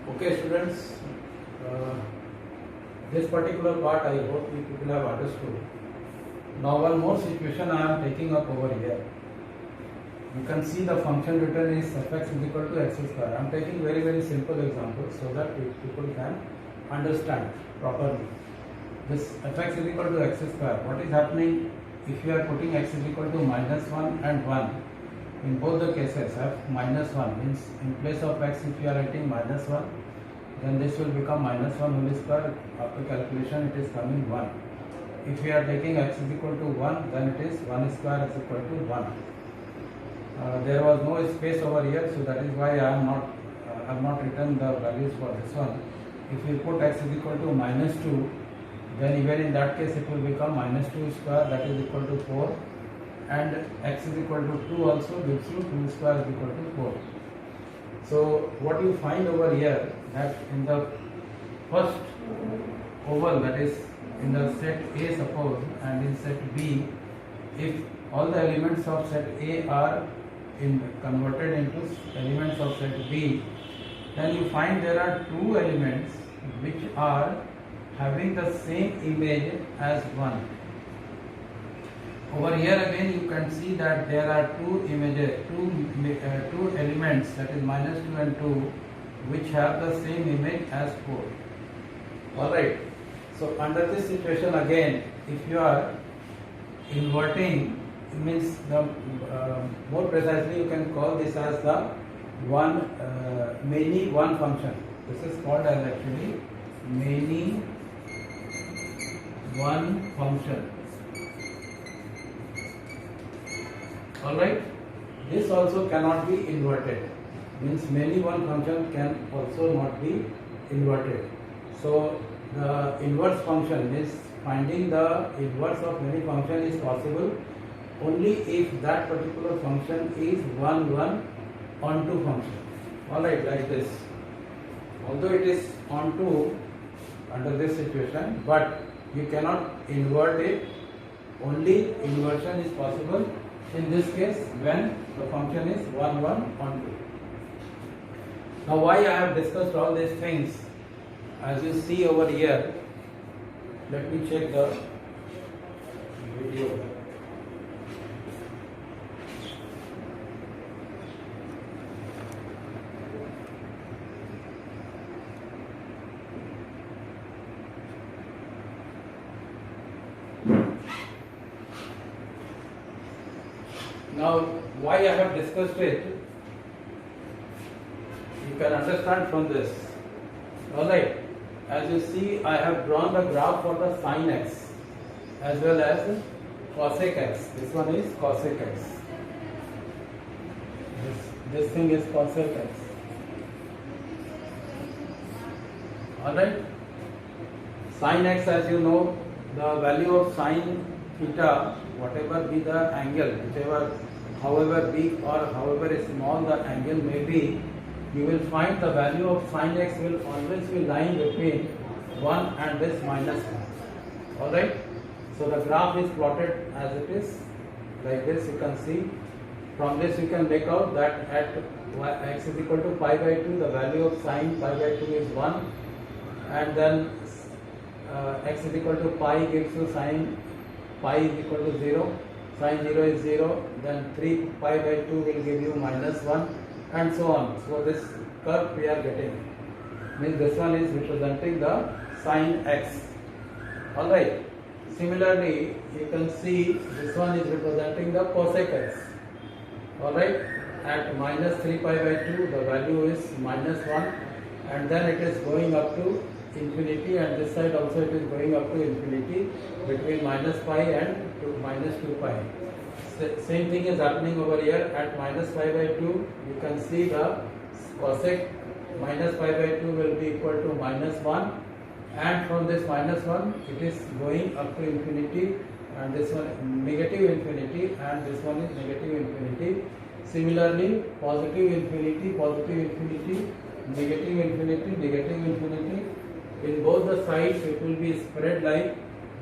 Okay, students, this particular part I hope you people have understood. Now one more situation I am taking up over here. You can see the function written is fx is equal to x square. I am taking very simple examples so that people can understand properly. This fx is equal to x square. What is happening if you are putting x is equal to -1 and 1? In both the cases, f -1 means in place of x if you are writing -1, then this will become -1 whole square. After calculation it is coming 1. If we are taking x is equal to 1, then it is 1 square is equal to 1. There was no space over here, so that is why I have not written the values for this one. If we put x is equal to -2, then even in that case it will become -2 square, that is equal to 4, and x is equal to 2 also gives you 2 square is equal to 4. So what you find over here, that in the first oval, that is in the set A suppose, and in set B, if all the elements of set A are converted into elements of set B, then you find there are two elements which are having the same image as 1. Over here again you can see that there are two images, two elements, that is -2 and 2, which have the same image as 4. Alright, so under this situation again, if you are inverting, means the more precisely you can call this as the many one function. This is called as actually many one function. Alright, this also cannot be inverted, means many one function can also not be inverted. So the inverse function means finding the inverse of many function is possible only if that particular function is 1 onto function. Alright, like this. Although it is onto under this situation, but you cannot invert it. Only inversion is possible in this case when the function is 1 onto. Now why I have discussed all these things, as you see over here, let me check the video. Now, why I have discussed it, you can understand from this. Alright, as you see, I have drawn the graph for the sin x as well as cosec x. This one is cosec x. This thing is cosec x. Alright, sin x, as you know, the value of sin theta, whatever be the angle, however big or however small the angle may be, you will find the value of sin x will always be lying between 1 and this -1. Alright, so the graph is plotted as it is, like this. You can see from this you can make out that at x is equal to pi by 2, the value of sin pi by 2 is 1, and then x is equal to pi gives you sin pi is equal to 0, sin 0 is 0, then 3 pi by 2 will give you -1, and so on. So this curve we are getting, means this one is representing the sin x. Alright, similarly you can see this one is representing the cosec x. Alright, at -3 pi by 2 the value is -1, and then it is going up to infinity, and this side also it is going up to infinity between -pi and -2 pi. Same thing is happening over here at -pi by 2. You can see the cosec -pi by 2 will be equal to -1, and from this -1 it is going up to infinity, and this one negative infinity, and this one is negative infinity. Similarly, positive infinity, negative infinity, negative infinity. In both the sides it will be spread like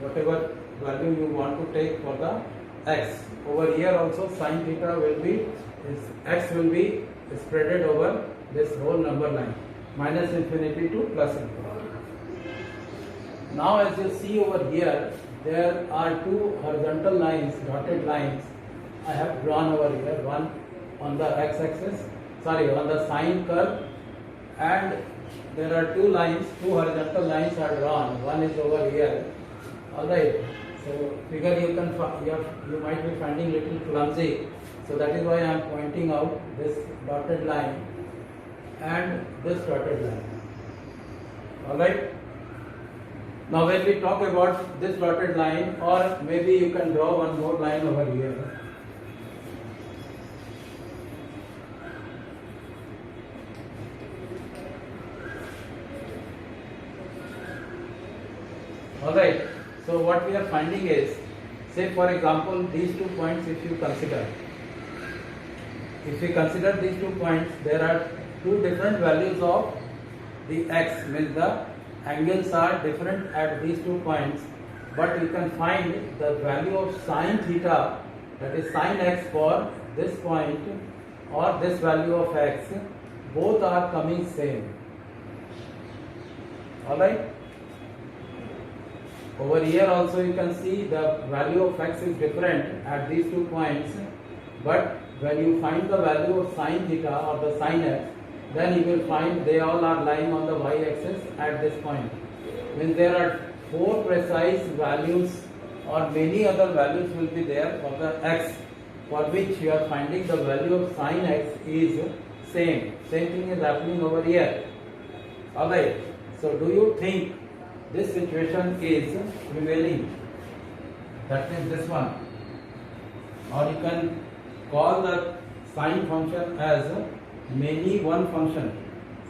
whatever value you want to take for the x. Over here also sin theta will be x will be spreaded over this whole number line, minus infinity to plus infinity. Now as you see over here, there are two horizontal lines, dotted lines I have drawn over here, one on the x-axis, on the sine curve, and there are two lines, two horizontal lines are drawn, one is over here. Alright, so figure you might be finding little clumsy, so that is why I am pointing out this dotted line and this dotted line. Alright. Now when we talk about this dotted line, or maybe you can draw one more line over here. Alright, so what we are finding is, say for example these 2 points if you consider. If we consider these 2 points, there are two different values of the x, means the angles are different at these 2 points, but you can find the value of sine theta, that is sine x for this point or this value of x, both are coming same. Alright. Over here also you can see the value of x is different at these 2 points, but when you find the value of sine theta or the sine x, then you will find they all are lying on the y-axis at this point. When there are 4 precise values or many other values will be there for the x, for which you are finding the value of sine x is same. Same thing is happening over here. Alright, so do you think this situation is prevailing? That means this one. Or you can call the sine function as many one function.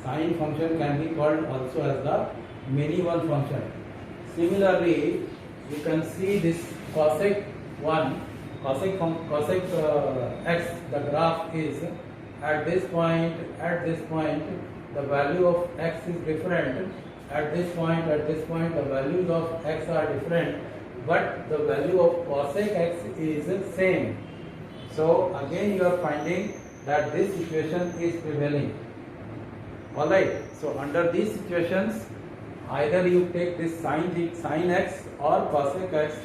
Sine function can be called also as the many one function. Similarly, you can see this cosec x, the graph is at this point, the value of x is different. At this point, the values of x are different, but the value of cosec x is same. So again you are finding that this situation is prevailing. Alright, so under these situations, either you take this sine x or cosec x,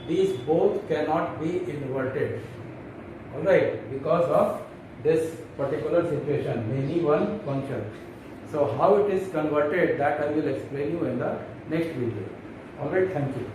these both cannot be inverted. Alright, because of this particular situation, many one function. So how it is converted, that I will explain you in the next video. Alright, thank you.